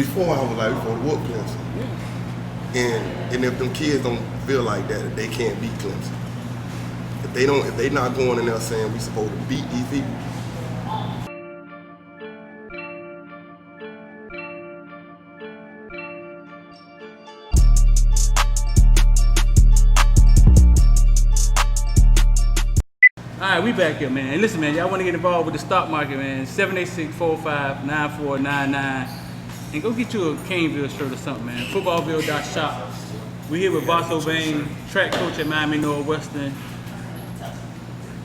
before I was like, we supposed to whoop Clemson. Yeah. And if them kids don't feel like that, they can't beat Clemson. If they not going in there saying we supposed to beat these people. All right, we back here, man. And listen, man, y'all want to get involved with the stock market, man? 786-459-4499. And go get you a Caneville shirt or something, man. Footballville.shop. We're here with Romelo Bain, track coach at Miami Northwestern.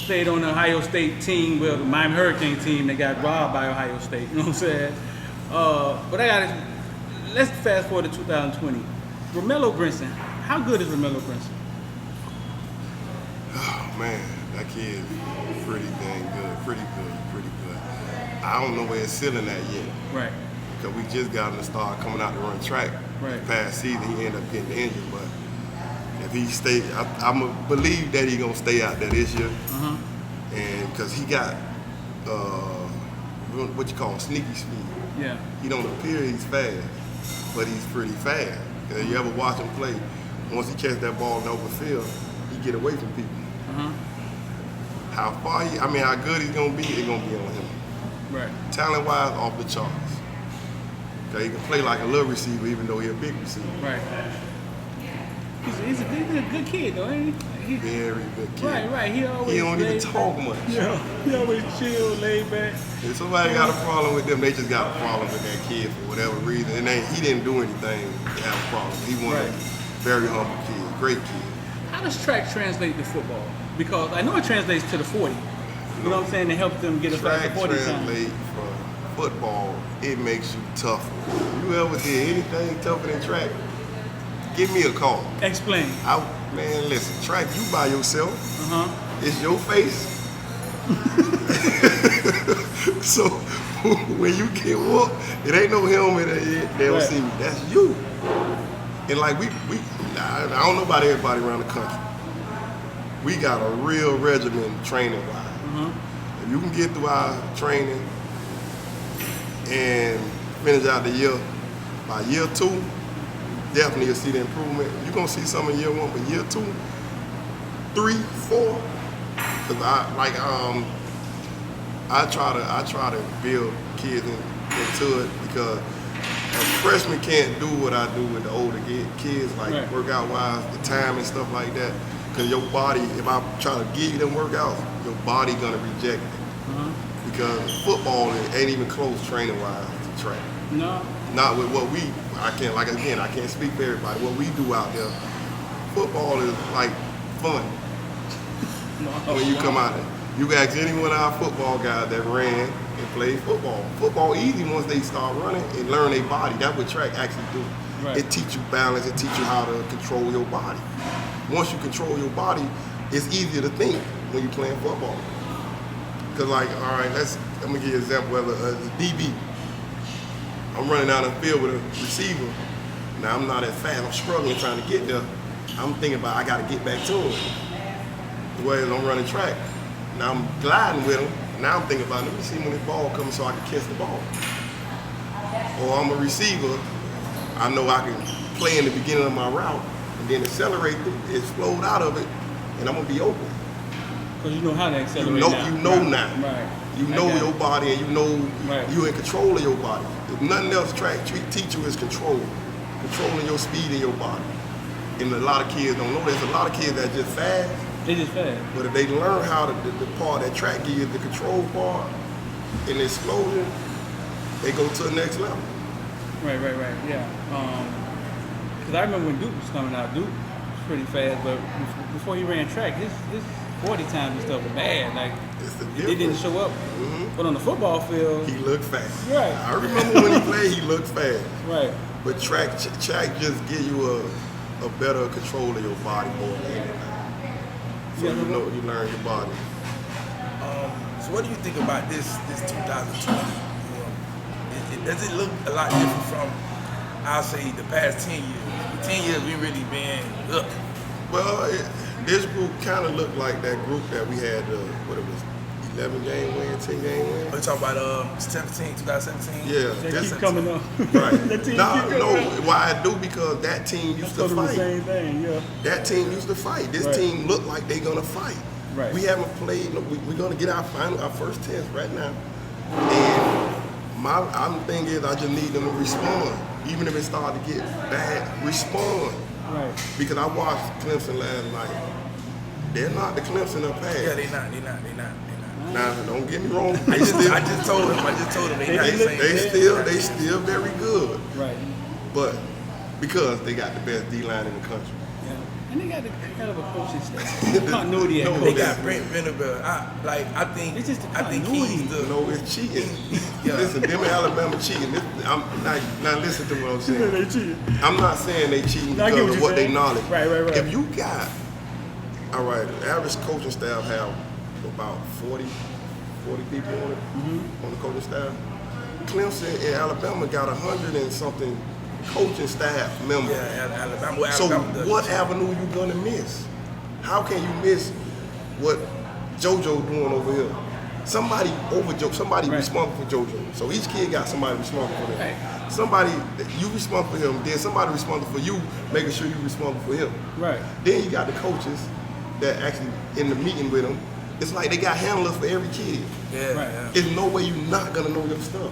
Played on the Ohio State team, well, the Miami Hurricane team that got robbed by Ohio State, you know what I'm saying? But let's fast forward to 2020. Romelo Brinson, how good is Romelo Brinson? Oh, man. That kid is pretty dang good, pretty good. I don't know where his ceiling at yet. Right. Because we just got him to start coming out to run track. Right. Past season, he ended up getting injured, but if he stay, I'm going to believe that he's going to stay out there this year. And because he got, what you call sneaky speed. Yeah. He don't appear he's fast, but he's pretty fast. If you ever watch him play, once he catch that ball in the open field, he get away from people. How far how good he's gonna be, it's gonna be on him. Right. Talent-wise, off the charts. Okay, he can play like a little receiver, even though he's a big receiver. Right. He's a good kid, though, ain't he? Very good kid. Right. He don't even talk much. Yeah. He always chill, laid back. If somebody got a problem with them, they just got a problem with that kid for whatever reason. And he didn't do anything to have a problem. He was a very humble kid, great kid. How does track translate to football? Because I know it translates to the 40. You know what I'm saying? To help them get a faster 40 time. Track translate from football, it makes you tougher. You ever did anything tougher than track? Give me a call. Explain. Man, listen, track, you by yourself. It's your face. So when you get whooped, it ain't no helmet they don't see me. That's you. And like I don't know about everybody around the country. We got a real regimen training-wise. If you can get through our training and finish out the year, by year 2, definitely you'll see the improvement. You're gonna see some in year 1, but year 2, 3, 4, because I try to build kids into it because a freshman can't do what I do with the older kids, like workout wise, the time and stuff like that. Because your body, if I try to give you them workouts, your body gonna reject it. Because football ain't even close training wise to track. No. Not with what I can't speak for everybody. What we do out there, football is like fun. When you come out there. You can ask any one of our football guys that ran and played football. Football easy once they start running and learn their body. That's what track actually do. Right. It teach you balance, it teach you how to control your body. Once you control your body, it's easier to think when you're playing football. Cause like, all right, I'm gonna give you an example of a DB. I'm running down the field with a receiver. Now I'm not as fast, I'm struggling trying to get there. I'm thinking about I gotta get back to him. Whereas I'm running track. Now I'm gliding with him. Now I'm thinking about, let me see when this ball comes so I can catch the ball. Or I'm a receiver, I know I can play in the beginning of my route and then accelerate explode out of it, and I'm gonna be open. Because you know how to accelerate now. You know now. Right. You know your body, and you know you're in control of your body. If nothing else, track teach you is controlling your speed in your body. And a lot of kids don't know. There's a lot of kids that just fast. They just fast. But if they learn how the part that track gives, the control part, and the explosion, they go to the next level. Right, yeah. Because I remember when Duke was coming out, Duke was pretty fast, but before he ran track, his 40 times and stuff was bad. Like, it didn't show up. But on the football field, he looked fast. Right. I remember when he played, he looked fast. Right. But track just give you a better control of your body more than anything. So you know, you learn your body. So what do you think about this 2020? Does it look a lot different from, I'll say, the past 10 years? The 10 years we really been up. Well, this group kind of looked like that group that we had, 11-game win, 10-game win. You talking about 2017? Yeah, They that's keep coming up. right. That team No, keep coming up. why I do because that team used to The fight. same thing, yeah. That team used to fight. This Right. team looked like they gonna fight. Right. We haven't played. We're gonna get our first test right now. And my thing is, I just need them to respond, even if it start to get bad. Respond. Right. Because I watched Clemson last night. They're not the Clemson of past. Yeah, they not. Now, don't get me wrong. I just told them they not. They still very good. Right. But because they got the best D-line in the country. Yeah. And they got the hell of a coaching staff. Continuity at No, coach. They got Brent Venables. I think It's just the I think continuity. he's the. No, it's cheating. Yeah. Listen, them in Alabama cheating. Now listen to what I'm saying. They cheated. I'm not saying they cheating I get because what of you're what they saying. knowledge. Right. If you got, all right, the average coaching staff have about 40 people on it, on the coaching staff. Clemson in Alabama got 100 and something coaching staff members. Yeah, Alabama. So does. what avenue you gonna miss? How can you miss what JoJo doing over here? Somebody Right. responsible for JoJo. So each kid got somebody responsible for them. Right. Somebody, you responsible for him, then somebody responsible for you, making sure you responsible for him. Right. Then you got the coaches that actually in the meeting with them. It's like they got handlers for every kid. Yeah, Right. yeah. There's no way you're not gonna know your stuff.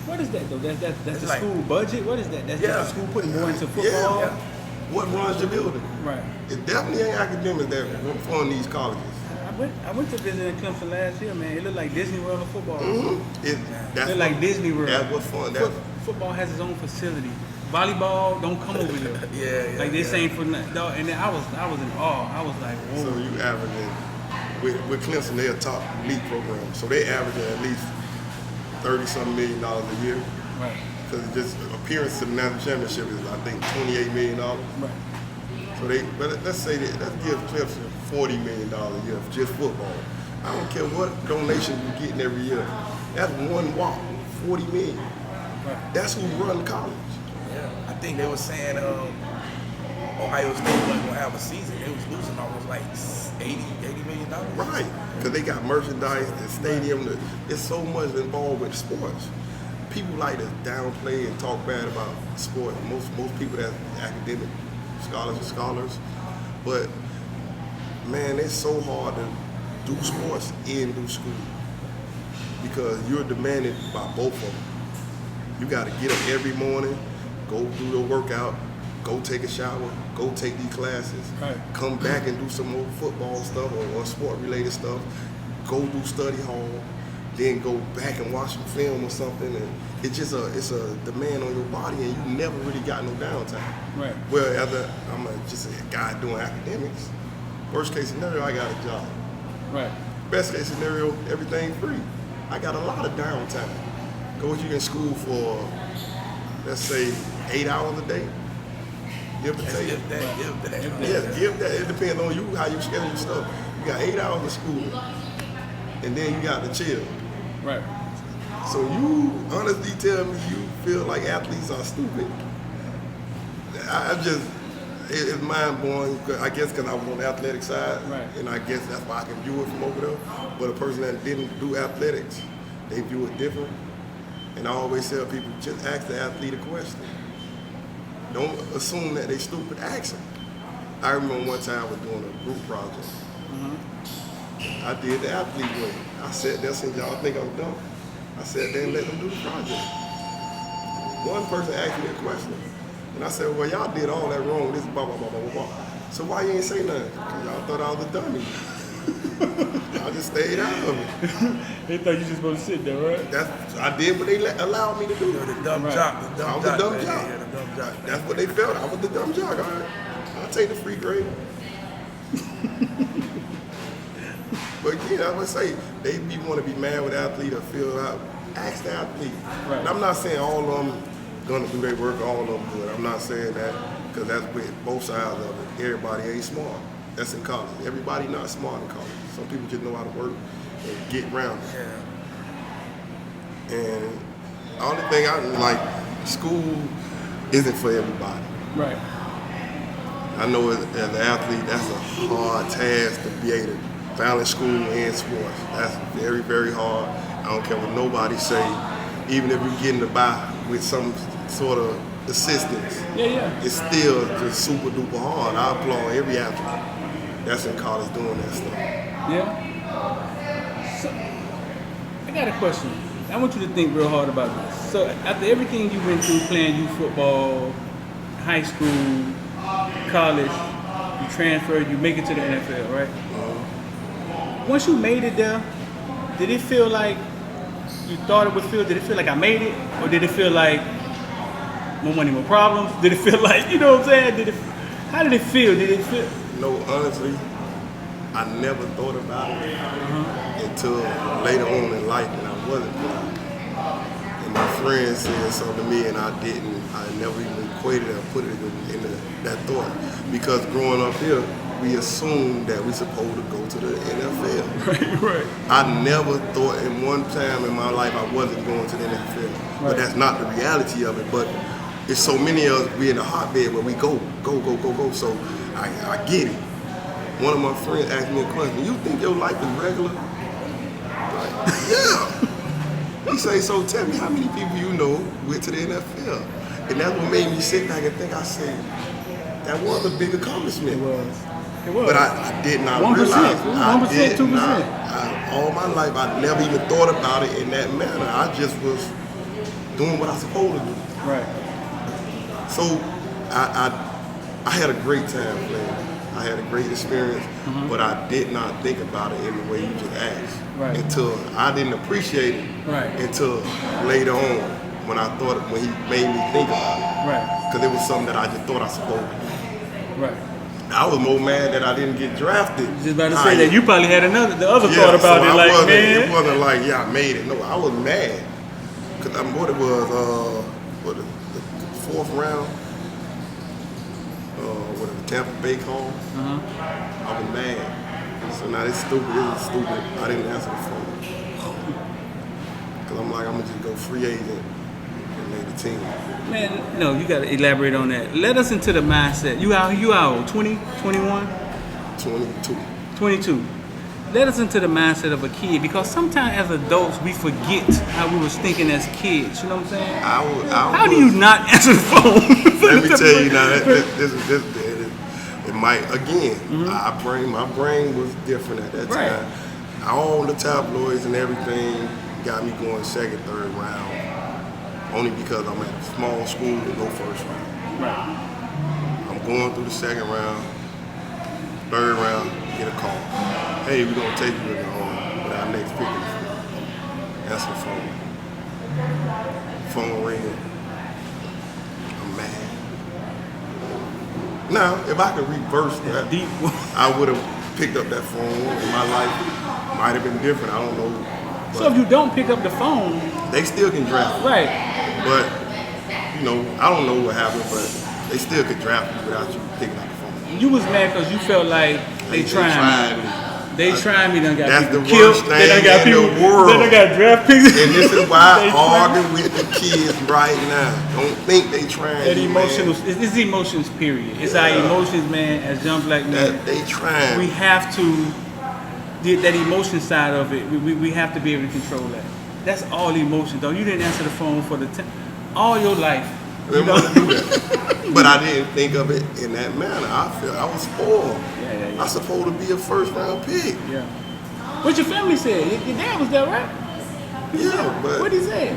What is that though? That's the like- school budget? What is that? That's Yeah. just the school putting more into football? Yeah. What runs your building? Right. It definitely ain't academics that fund these colleges. I went to visit in Clemson last year, man. It looked like Disney World of football. It, that's Looked like Disney World. That's what's fun. That's, Football has its own facility. Volleyball don't come over here. Yeah. Like this ain't for nothing. Dog, and then I was in awe. I was like, whoa. so you averaging with Clemson, they're a top elite program. So they averaging at least $30-something million a year. Right. Because just appearance to the national championship is I think $28 million. Right. So let's say that let's give Clemson $40 million a year for just football. I don't care what donation you're getting every year. That's one walk, $40 million. Right. That's who run college. Yeah. I think they were saying Ohio State wasn't gonna have a season. They was losing almost like $80 million. Right, because they got merchandise, the stadium, there's so much involved with sports. People like to downplay and talk bad about sports. Most people that's academic, scholars are scholars. But man, it's so hard to do sports and do school because you're demanded by both of them. You got to get up every morning, go do the workout, go take a shower, go take these classes, Right. come back and do some more football stuff or sport-related stuff, go do study hall, then go back and watch some film or something. And it's a demand on your body, and you never really got no downtime. Right. Well, I'm just a guy doing academics. Worst case scenario, I got a job. Right. Best case scenario, everything free. I got a lot of downtime. Go with you in school for, let's say, 8 hours a day. Give or take. If that. Yeah, give that. It depends on you, how you schedule your stuff. You got 8 hours of school, and then you got to chill. Right. So you honestly tell me you feel like athletes are stupid. It's mind blowing. I guess because I was on the athletic side, Right. and I guess that's why I can view it from over there. But a person that didn't do athletics, they view it different. And I always tell people, just ask the athlete a question. Don't assume that they stupid. Ask them. I remember one time I was doing a group project. I did the athlete way. I sat there saying, y'all think I'm dumb? I sat there and let them do the project. One person asked me a question. And I said, well, y'all did all that wrong. This blah, blah, blah, blah, blah. So why you ain't say nothing? Because y'all thought I was a dummy. I just stayed out of it. They thought you just supposed to sit there, right? I did what they allowed me to do. The dumb Right. jock. The I dumb was the jock. dumb man. jock. Yeah, the dumb jock. That's what they felt. I was the dumb jock. All right. I'll take the free grade. But yeah, I would say they want to be mad with the athlete or feel out. Ask the athlete. Right. And I'm not saying all of them gonna do their work, all of them good. I'm not saying that because that's with both sides of it. Everybody ain't smart. That's in college. Everybody not smart in college. Some people just know how to work and get around it. Yeah. And the only thing I like, school isn't for everybody. Right. I know as an athlete, that's a hard task to be able to balance school and sports. That's very, very hard. I don't care what nobody say. Even if you're getting by with some sort of assistance, it's still just super duper hard. I applaud every athlete that's in college doing that stuff. Yeah. So, I got a question. I want you to think real hard about this. So, after everything you went through, playing youth football, high school, college, you transferred, you make it to the NFL, right? Once you made it there, did it feel like you thought it would feel? Did it feel like I made it? Or did it feel like more money, more problems? Did it feel like, you know what I'm saying? How did it feel? Did it feel? No, honestly, I never thought about it until later on in life when I wasn't playing. And my friend said something to me and I didn't. I never even equated it or put it in that thought. Because growing up here, we assumed that we're supposed to go to the NFL. Right. I never thought in one time in my life I wasn't going to the NFL. But that's not the reality of it. But it's so many of us, we in a hotbed where we go. So I get it. One of my friends asked me a question, you think your life is regular? Like, yeah. He say, so tell me how many people you know went to the NFL? And that's what made me sit back and think. I said, that was a big accomplishment. It was. But I did not 1%, realize. 1%, 2%. All my life, I never even thought about it in that manner. I just was doing what I was supposed to do. Right. So I had a great time playing. I had a great experience, but I did not think about it in the way you just asked. Right. Until I didn't appreciate it until later on when he made me think about it. Right. Because it was something that I just thought I was supposed to do. Right. I was more mad that I didn't get drafted. Just about to say that you probably had the other thought about so it, like, man. It wasn't like, yeah, I made it. No, I was mad. Because what it was, the fourth round, with the Tampa Bay call, I was mad. So now it's stupid. I didn't answer the phone. Because I'm like, I'm going to just go free agent and make the team. Man, no, you got to elaborate on that. Let us into the mindset. You out 20, 21? 22. 22. Let us into the mindset of a kid, because sometimes as adults we forget how we was thinking as kids. You know what I'm saying? How do you not answer the phone? Let me tell you now, it might, again, my brain was different at that time. All the tabloids and everything got me going second, third round, only because I'm at a small school with no first round. Right. I'm going through the second round, third round, get a call. Hey, we're going to take you with our next pick. Answer the phone. Phone ringing. I'm mad. Now, if I could reverse that, I would have picked up that phone and my life might have been different. I don't know. So if you don't pick up the phone, they still can draft you. Right. But, I don't know what happened, but they still could draft you without you picking up the phone. You was mad because you felt like they tried me. They tried me, done got That's people the killed. worst thing They done got in people, the world. They done got draft picks. And this is why I argue with the kids right now. Don't think they trying. That emotions, it's emotions, period. It's our emotions, man, as young black men. That they trying. We have to, that emotion side of it, we have to be able to control that. That's all emotion, though. You didn't answer the phone for all your life. I didn't want to do that. But I didn't think of it in that manner. I was spoiled. Yeah. I was supposed to be a first round pick. Yeah. What your family said? Your dad was there, right? But what he said?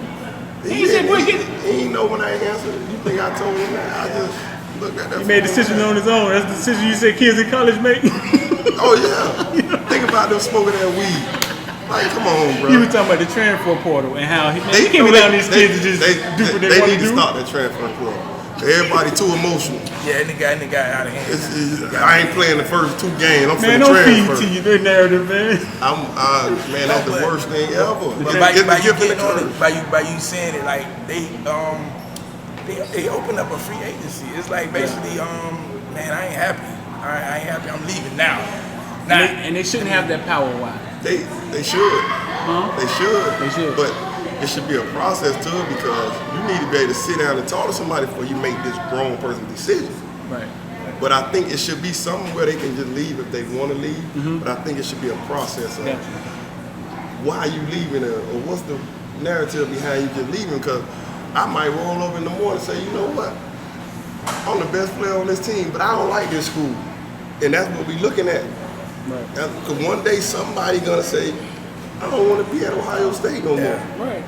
He didn't know when I answered it. You think I told him that? I just looked at that. He made decisions on his own. That's the decision you said kids in college make. Oh yeah. Think about them smoking that weed. Like, come on, bro. You were talking about the transfer portal and how he can't be allowing these kids to just do what they want to do. They need to stop that transfer portal. Everybody too emotional. Yeah, and the guy out of hand. I ain't playing the first 2 games. I'm man, finna don't transfer. feed to you their narrative, man. Man, that's the worst thing ever. By you saying it, like they opened up a free agency. It's like basically, man, I ain't happy. All right, I ain't happy. I'm leaving now. And they shouldn't have that power. Why? They should. Huh? They should. They should. But it should be a process to it, because you need to be able to sit down and talk to somebody before you make this grown person decision. Right. But I think it should be something where they can just leave if they want to leave. But I think it should be a process of why are you leaving, or what's the narrative behind you just leaving? Because I might roll over in the morning and say, you know what, I'm the best player on this team, but I don't like this school, and that's what we're looking at. Because one day somebody gonna say, I don't want to be at Ohio State no more. Right.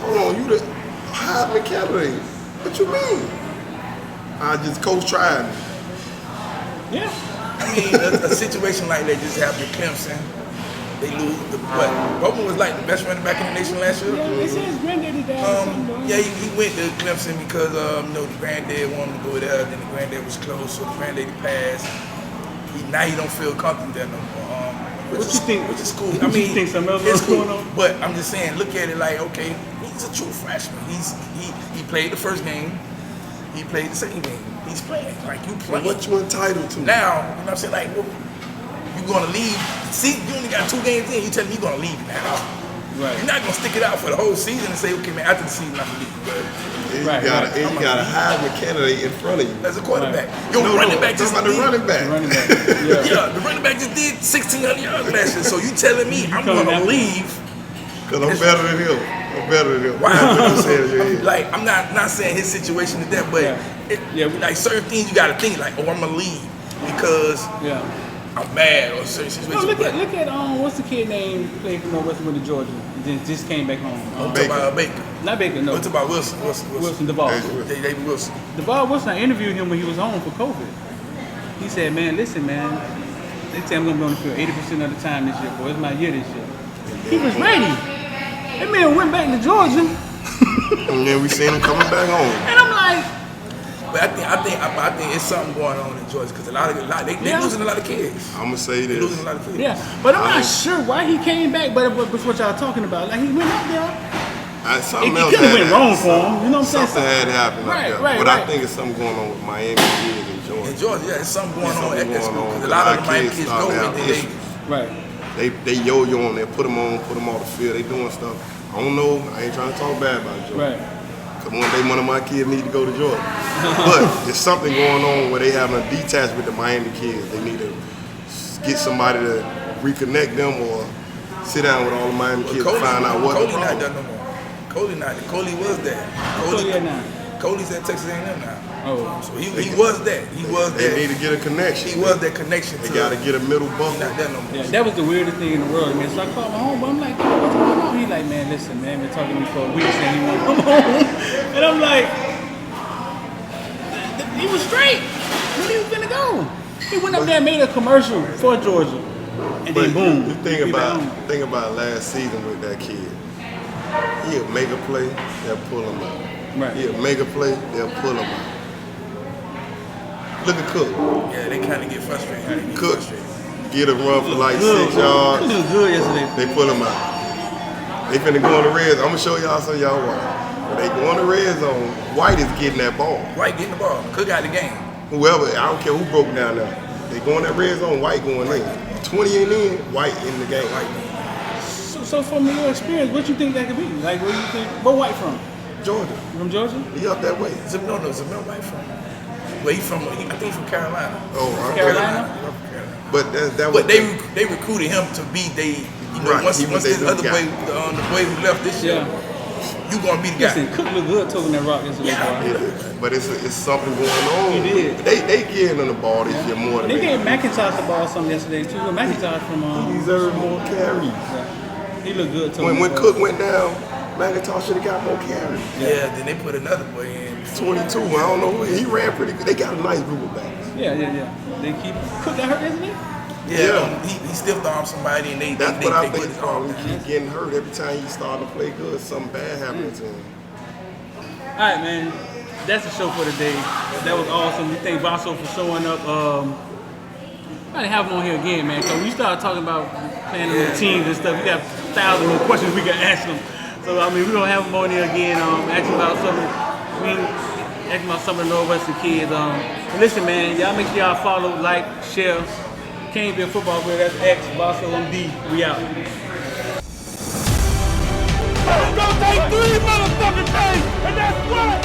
Hold on, you the Heisman candidate. What you mean? I just coach tried me. Yeah. I mean, a situation like that just happened at Clemson. They lose. But Bowman was like the best running back in the nation last year. Yeah, they said his granddaddy died. Yeah, he went to Clemson because the granddad wanted to go there. Then the granddad was close, so the granddaddy passed. Now he don't feel comfortable there no more. What you think? Which is cool. I mean, you think something else is going on? But I'm just saying, look at it like, okay, he's a true freshman. He played the first game. He played the second game. He's playing. Like, you playing. What you entitled to? Now, you know what I'm saying? Like, well, you gonna leave. See, you only got 2 games in. You telling me you gonna leave now. Right. You're not gonna stick it out for the whole season and say, okay, man, after the season, I'm gonna leave. But You got a Heisman candidate in front of you. as a quarterback. Your running back just the running back. Yeah, the running back just did 1,600 yards last year. So you telling me I'm gonna leave? Because I'm better than him. I'm better than him. Why? I'm Like, I'm not saying his situation is that, but like certain things you gotta think like, oh, I'm gonna leave because I'm mad or certain situations. No, look at what's the kid name played for Northwestern with Georgia and just came back home. Baker. Not Baker, no. What's about Wilson? Wilson DeVal. David Wilson. DeVal Wilson, I interviewed him when he was home for COVID. He said, man, listen, man, they say I'm gonna be on the field 80% of the time this year, boy. It's my year this year. He was ready. That man went back to Georgia. And then we seen him coming back home. And I'm like, but I think it's something going on in Georgia because they losing a lot of kids. I'm gonna say this. They losing a lot of kids. yeah, but I'm not sure why he came back. But that's what y'all talking about. Like he went up there. Something It else could have had went wrong for him. You know what I'm saying? Something had happened Right, up there. right, But right. I think it's something going on with Miami kids in Georgia. In Georgia, yeah, it's something going on Something at that going school on, because a lot of the our Miami kids kids start go to and have then issues. Right. They yo-yo on there, put them on the field. They doing stuff. I don't know. I ain't trying to talk bad about Georgia. Right. Cause one day one of my kids need to go to Georgia. But there's something going on where they having a detach with the Miami kids. They need to get somebody to reconnect them or sit down with all the Miami kids to find out what the Coley not problem. there no more. Coley not there. Coley was there. Coley at now. Coley's at Texas A&M now. Oh. So he was there. He was They there. need to get a connection. He was that connection. They got to get a middle He's buffer. not there no more. Yeah, that was the weirdest thing in the world, man. So I called my homeboy. I'm like, "Dad, what's going on?" He like, man, listen, man, been talking to me for a week saying he want to come home. And I'm like, he was straight. When he was gonna go? He went up there and made a commercial for Georgia. And But then boom. the thing about last season with that kid, he'll make a play, they'll pull him out. Right. He'll make a play, they'll pull him out. Look at Cook. Yeah, they kind of get frustrated. Cook get a run for like 6 He yards. looked good yesterday. They pull him out. They finna go in the red zone. I'm gonna show y'all some of y'all why. When they go in the red zone, White is getting that ball. White getting the ball. Cook out the game. Whoever, I don't care who broke down there. They go in that red zone, White going in. 20 and in, White in the game. So from your experience, what you think that could be? Like, where you think? Where White from? Georgia. From Georgia? He up that way. Zamel White from. Well, he from. I think he's from Carolina. Oh, Carolina? But that was. But they recruited him to be Right, once he was this their other guy. boy, the boy who left this year, you gonna be the guy. Listen, Cook looked good talking that rock yesterday, boy. But it's something going on. He did. They getting him the ball this year more than They me. gave McIntosh the ball some yesterday too. McIntosh from He deserved more carries. he looked good talking. When Cook went down, McIntosh should have got more carries. Yeah, then they put another boy in. 22, I don't know. He ran pretty good. They got a nice group of backs. Yeah. They keep Cook got hurt, isn't he? Yeah. He stiffed armed somebody and they That's what I put think his the problem. arm He down. keep getting hurt every time he start to play good. Something bad happening to him. All right, man. That's the show for today. That was awesome. We thank Vaso for showing up. Gotta have him on here again, man. So we started talking about playing on the teams and stuff. We got 1,000 more questions we can ask them. So I mean, we're gonna have him on here again. Asking about some of the Northwestern kids. But listen, man, y'all make sure y'all follow, like, share. Caneville Football Field. That's X, Vaso MD. We out. It's gonna take 3 motherfucking days, and that's why.